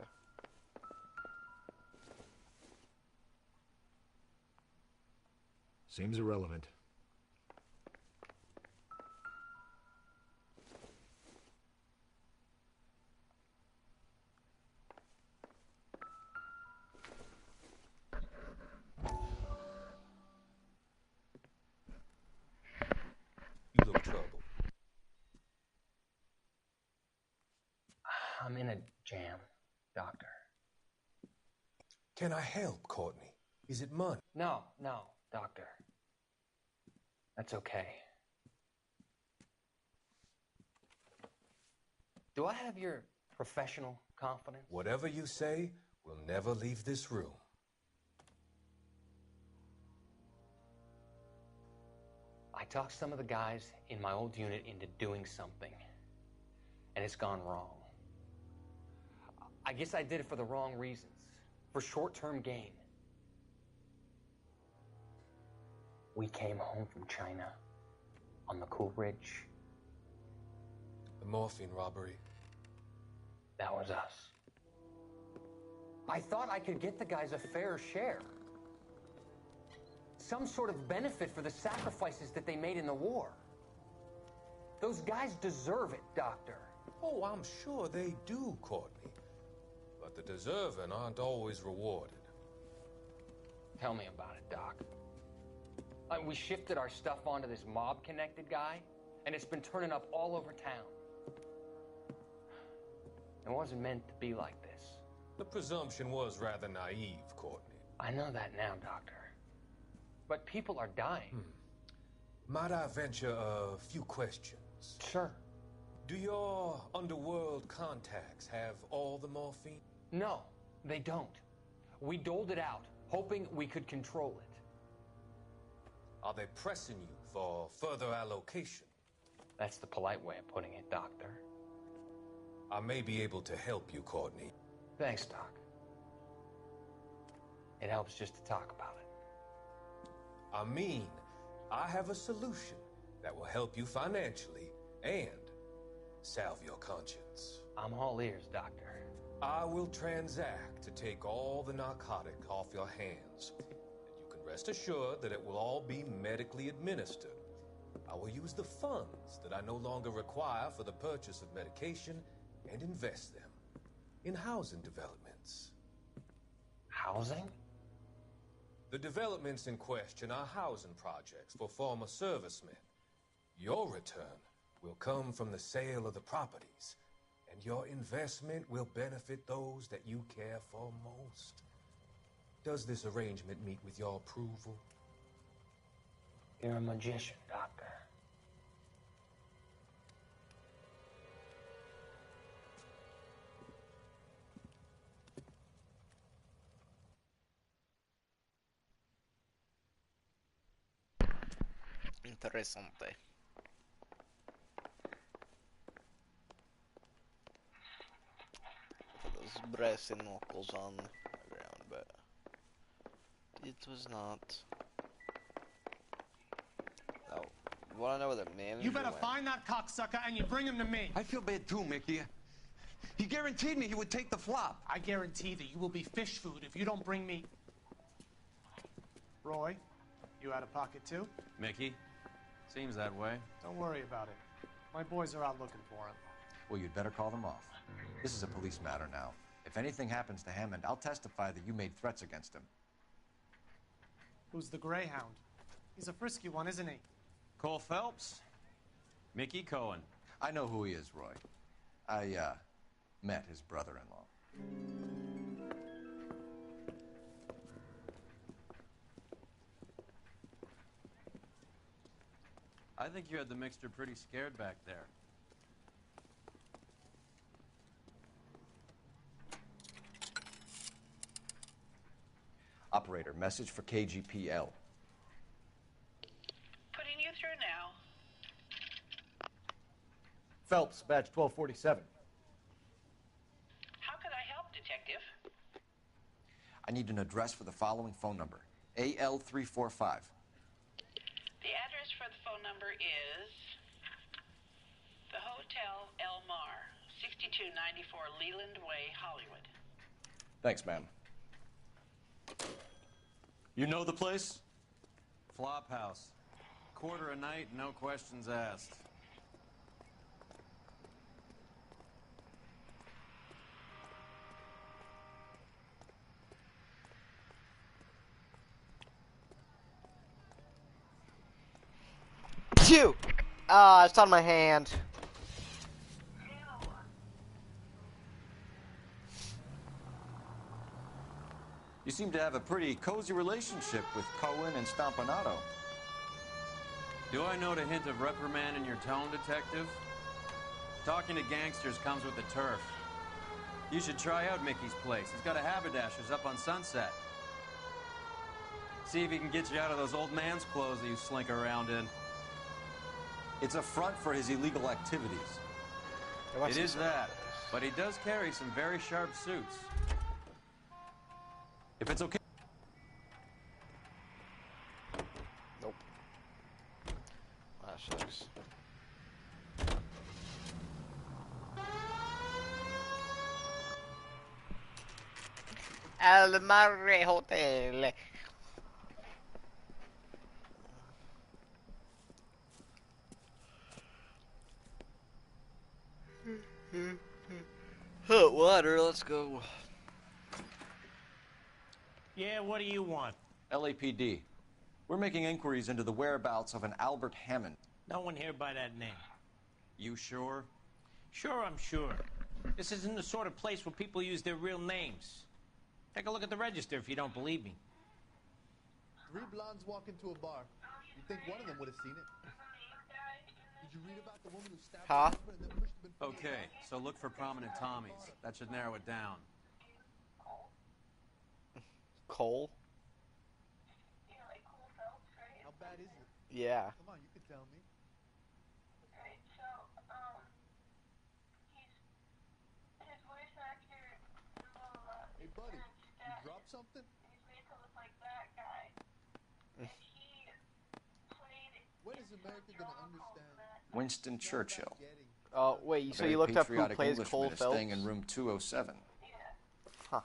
Seems irrelevant. You look troubled. I'm in a jam, Doctor. Can I help, Courtney? Is it money? No, Doctor. That's okay. Do I have your professional confidence? Whatever you say, we'll never leave this room. I talked some of the guys in my old unit into doing something, and it's gone wrong. I guess I did it for the wrong reasons, for short-term gain. We came home from China on the Cool Ridge. The morphine robbery. That was us. I thought I could get the guys a fair share. Some sort of benefit for the sacrifices that they made in the war. Those guys deserve it, Doctor. Oh, I'm sure they do, Courtney. But the deserving aren't always rewarded. Tell me about it, Doc. We shifted our stuff onto this mob-connected guy, and it's been turning up all over town. It wasn't meant to be like this. The presumption was rather naive, Courtney. I know that now, Doctor. But people are dying. Might I venture a few questions? Sure. Do your underworld contacts have all the morphine? No, they don't. We doled it out, hoping we could control it. Are they pressing you for further allocation? That's the polite way of putting it, Doctor. I may be able to help you, Courtney. Thanks, Doc. It helps just to talk about it. I mean, I have a solution that will help you financially and salve your conscience. I'm all ears, Doctor. I will transact to take all the narcotic off your hands, and you can rest assured that it will all be medically administered. I will use the funds that I no longer require for the purchase of medication and invest them in housing developments. Housing? The developments in question are housing projects for former servicemen. Your return will come from the sale of the properties, and your investment will benefit those that you care for most. Does this arrangement meet with your approval? You're a magician, Doctor. Interesante. Those breasts and knuckles on the ground, but it was not. No. You wanna know where the manager You better went? find that cocksucker and you bring him to me. I feel bad too, Mickey. He guaranteed me he would take the flop. I guarantee that you will be fish food if you don't bring me... Roy, you out of pocket too? Mickey? Seems that way. Don't worry about it. My boys are out looking for him. Well, you'd better call them off. This is a police matter now. If anything happens to Hammond, I'll testify that you made threats against him. Who's the Greyhound? He's a frisky one, isn't he? Cole Phelps? Mickey Cohen. I know who he is, Roy. I, met his brother-in-law. I think you had the mixture pretty scared back there. Operator, message for KGPL. Putting you through now. Phelps, badge 1247. How could I help, Detective? I need an address for the following phone number. AL345. The address for the phone number is the Hotel El Mar, 6294 Leland Way, Hollywood. Thanks, ma'am. You know the place? Flop house. Quarter a night, no questions asked. Phew! Ah, it's on my hand. You seem to have a pretty cozy relationship with Cohen and Stompanato. Do I note a hint of reprimand in your tone, Detective? Talking to gangsters comes with the turf. You should try out Mickey's place. He's got a haberdasher's up on Sunset. See if he can get you out of those old man's clothes that you slink around in. It's a front for his illegal activities. It is that, but he does carry some very sharp suits. If it's okay. Nope. That sucks. El Mar Hotel. Hot water, let's go. Yeah, what do you want? LAPD. We're making inquiries into the whereabouts of an Albert Hammond. No one here by that name. You sure? Sure, I'm sure. This isn't the sort of place where people use their real names. Take a look at the register if you don't believe me. 3 blondes walk into a bar. You'd think one of them would have seen it. Did you read about the woman who stabbed her husband and then pushed him in? Okay, so look for prominent Tommies. That should narrow it down. Cole? How bad is it? Yeah. Come on, you can tell me. Okay, so, his voice actor, Hey, buddy, you dropped something? he's made to look like that guy. And he, America gonna understand? Winston Churchill. Oh, wait, so Very you looked up who patriotic plays Englishman Cole is Phelps? staying in room 207. Huh.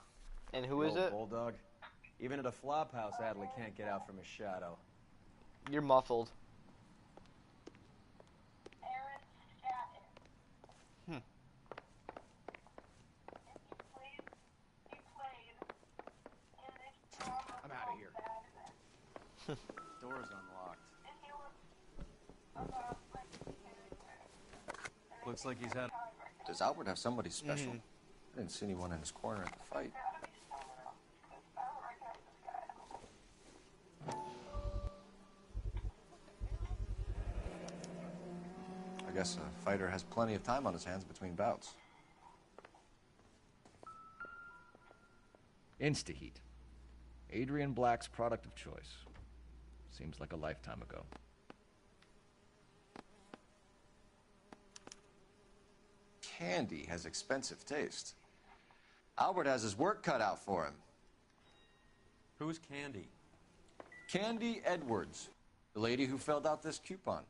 And who is Old it? Bulldog. Even at a flop house, Adley can't get out from his shadow. You're muffled. Hmm. I'm out of here. Door's unlocked. Looks like he's had... Does Albert have somebody special? I didn't see anyone in his corner at the fight. I guess a fighter has plenty of time on his hands between bouts. Instaheat. Adrian Black's product of choice. Seems like a lifetime ago. Candy has expensive taste. Albert has his work cut out for him. Who's Candy? Candy Edwards, the lady who filled out this coupon.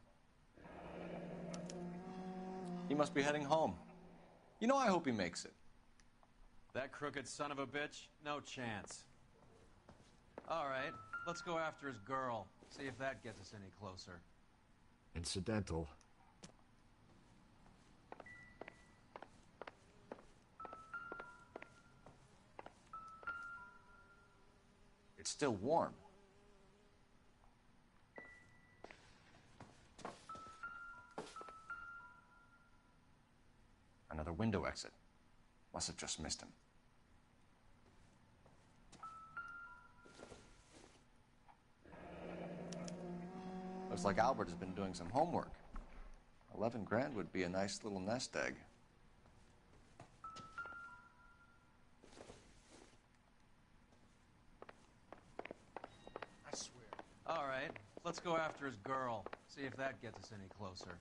He must be heading home. You know, I hope he makes it. That crooked son of a bitch? No chance. All right, let's go after his girl. See if that gets us any closer. Incidental. It's still warm. Another window exit. Must have just missed him. Looks like Albert has been doing some homework. 11 grand would be a nice little nest egg. I swear. All right, let's go after his girl. See if that gets us any closer.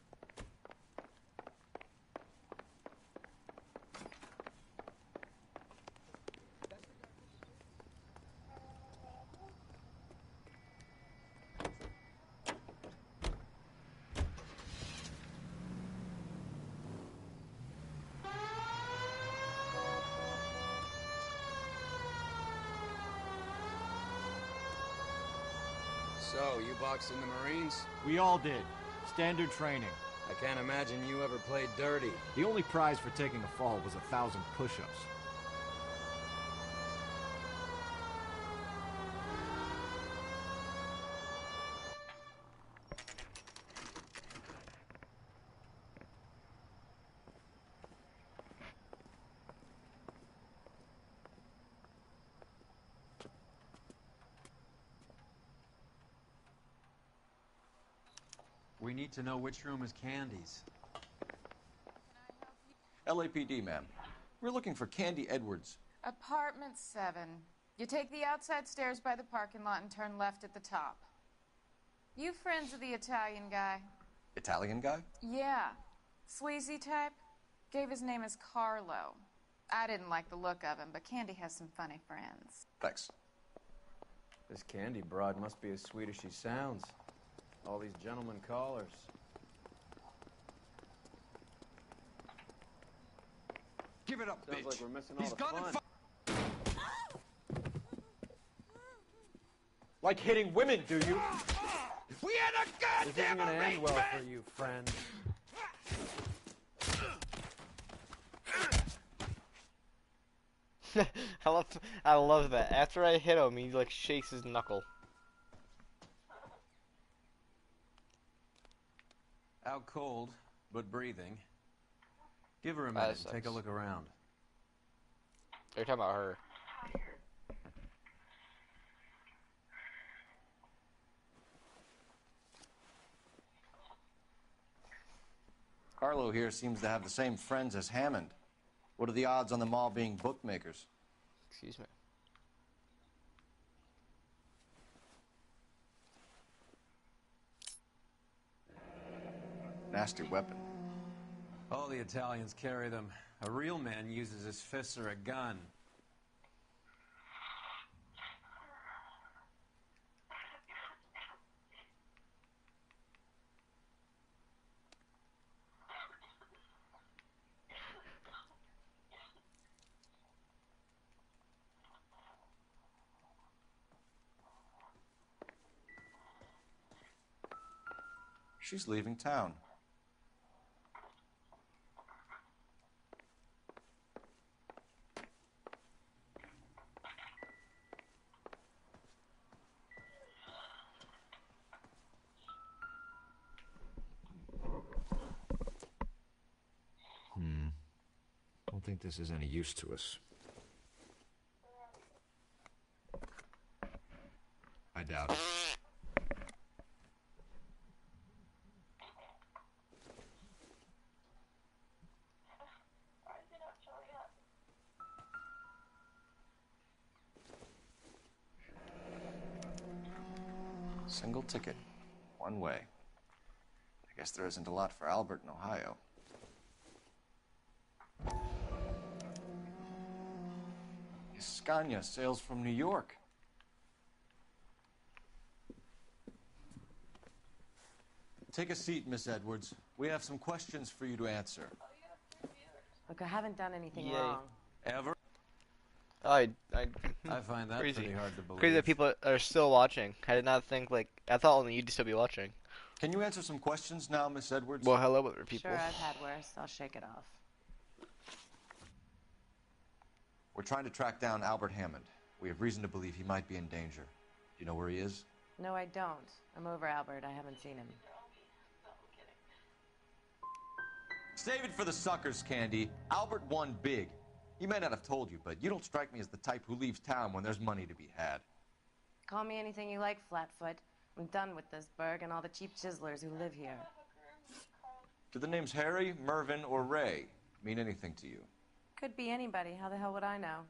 So, you boxed in the Marines? We all did. Standard training. I can't imagine you ever played dirty. The only prize for taking a fall was 1,000 push-ups. We need to know which room is Candy's. LAPD, ma'am. We're looking for Candy Edwards. Apartment 7. You take the outside stairs by the parking lot and turn left at the top. You friends of the Italian guy? Italian guy? Yeah. Sleazy type? Gave his name as Carlo. I didn't like the look of him, but Candy has some funny friends. Thanks. This Candy broad must be as sweet as she sounds. All these gentlemen callers. Give it up, Sounds bitch. like we're missing He's all the gone fun. Like hitting women, do you? We had a This isn't goddamn gonna end well arrangement! for you, friend. I love that. After I hit him, he like shakes his knuckle. Out cold, but breathing. Give her a minute and take a look around. They're talking about her. Carlo here seems to have the same friends as Hammond. What are the odds on them all being bookmakers? Excuse me. Nasty weapon. All the Italians carry them. A real man uses his fists or a gun. She's leaving town. Don't think this is any use to us. I doubt it. Single ticket, one way. I guess there isn't a lot for Albert in Ohio. Scania sails from New York. Take a seat, Miss Edwards. We have some questions for you to answer. Look, I haven't done anything Yay. wrong. Ever? I find that crazy. pretty hard to believe. Crazy that people are still watching. I did not think, like, I thought only you'd still be watching. Can you answer some questions now, Miss Edwards? Well, hello, other people. Sure, I've had worse. I'll shake it off. We're trying to track down Albert Hammond. We have reason to believe he might be in danger. Do you know where he is? No, I don't. I'm over Albert. I haven't seen him. Save it for the suckers, Candy. Albert won big. He may not have told you, but you don't strike me as the type who leaves town when there's money to be had. Call me anything you like, Flatfoot. I'm done with this burg and all the cheap chiselers who live here. Do the names Harry, Mervyn, or Ray mean anything to you? Could be anybody. How the hell would I know?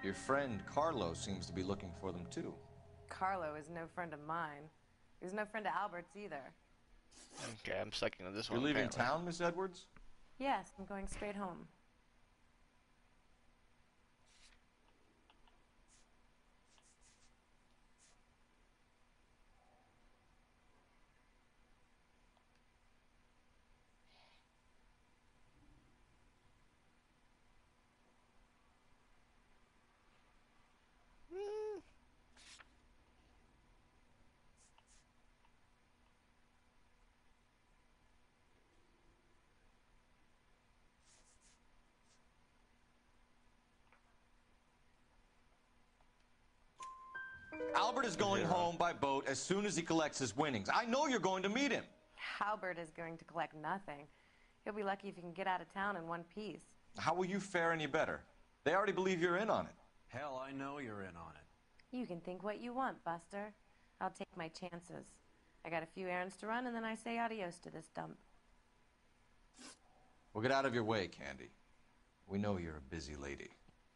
Your friend Carlo seems to be looking for them too. Carlo is no friend of mine. He's no friend of Albert's either. Okay, I'm sucking on this You're one. leaving apparently. town, Miss Edwards? Yes, I'm going straight home. Albert is going home by boat as soon as he collects his winnings. I know you're going to meet him. Albert is going to collect nothing. He'll be lucky if he can get out of town in one piece. How will you fare any better? They already believe you're in on it. Hell, I know you're in on it. You can think what you want, Buster. I'll take my chances. I got a few errands to run, and then I say adios to this dump. We'll get out of your way, Candy. We know you're a busy lady.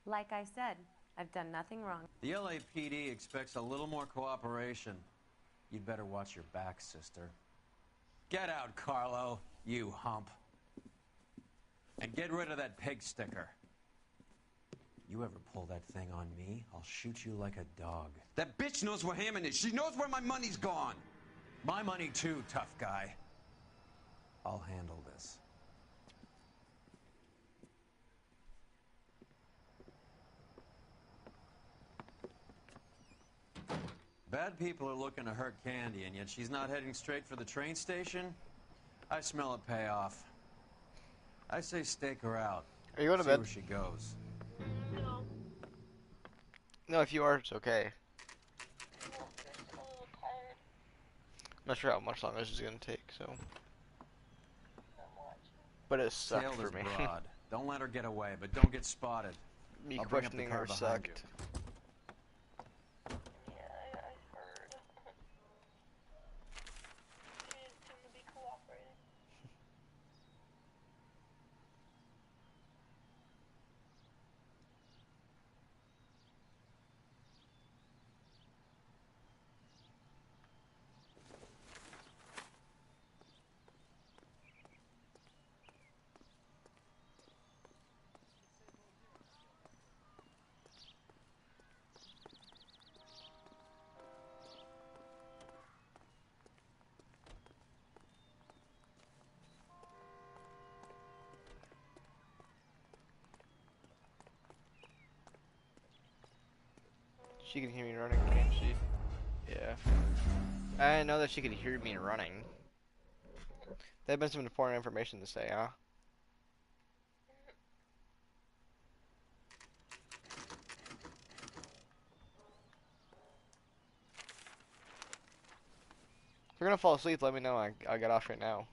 Like I said, I've done nothing wrong. The LAPD expects a little more cooperation. You'd better watch your back, sister. Get out, Carlo, you hump. And get rid of that pig sticker. You ever pull that thing on me, I'll shoot you like a dog. That bitch knows where Hammond is. She knows where my money's gone. My money too, tough guy. I'll handle this. Bad people are looking to hurt Candy, and yet she's not heading straight for the train station? I smell a payoff. I say stake her out. Are you going to See bed? where she goes. No, if you are, it's okay. I'm not sure how much longer this is going to take, so. But it sucked Sailed for is me. broad. Don't let her get away, but don't get spotted. Me I'll bring up the questioning car her behind you. sucked. She can hear me running, can't she? Yeah. I didn't know that she could hear me running. That'd been some important information to say, huh? If you're gonna fall asleep, let me know. I'll get off right now.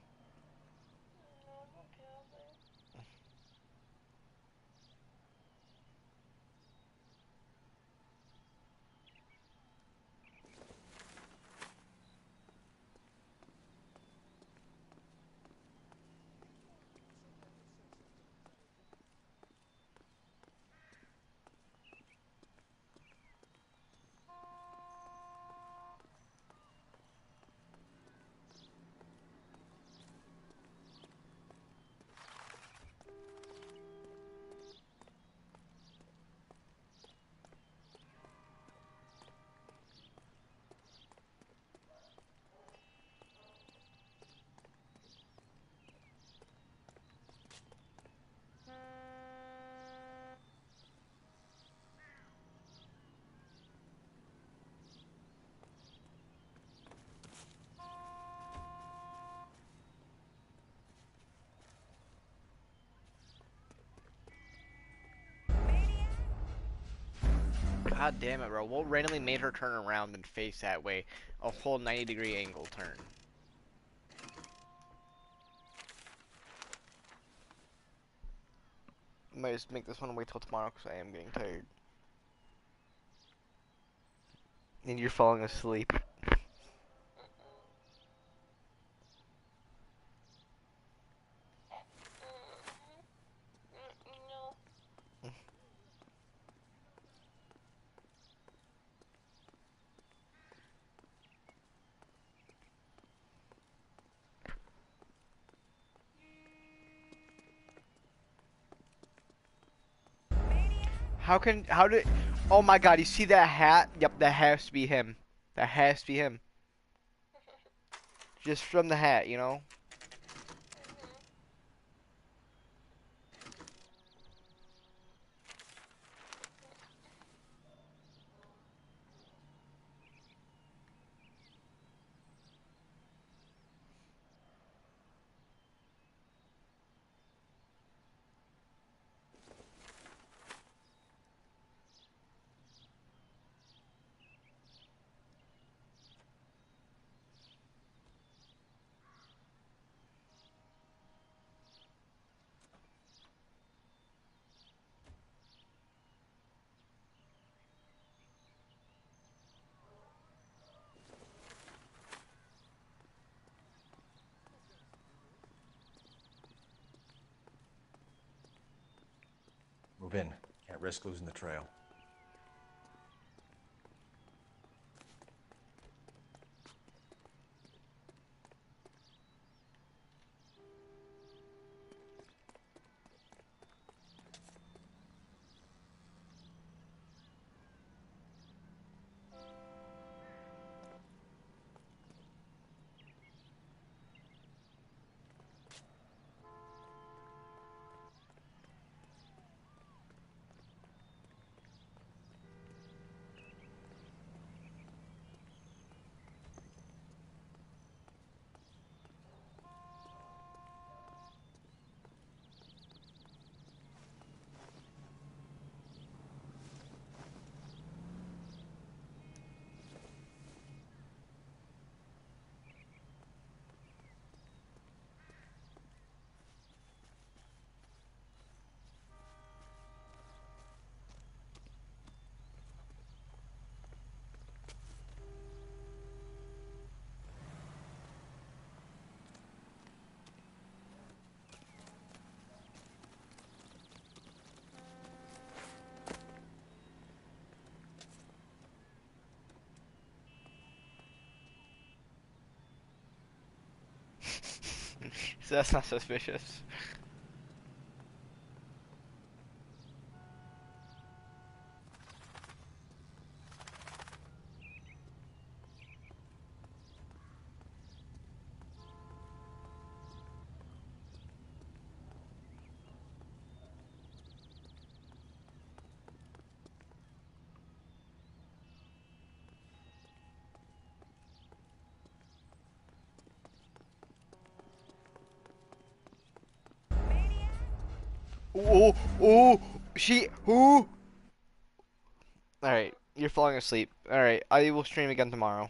God damn it, bro. What randomly made her turn around and face that way? A whole 90-degree angle turn. Might just make this one wait till tomorrow because I am getting tired. And you're falling asleep. How did, oh my god, you see that hat? Yep, that has to be him. That has to be him. Just from the hat, you know? Move in. Can't risk losing the trail. So that's not suspicious. Oh, oh, she, who? Alright, you're falling asleep. Alright, I will stream again tomorrow.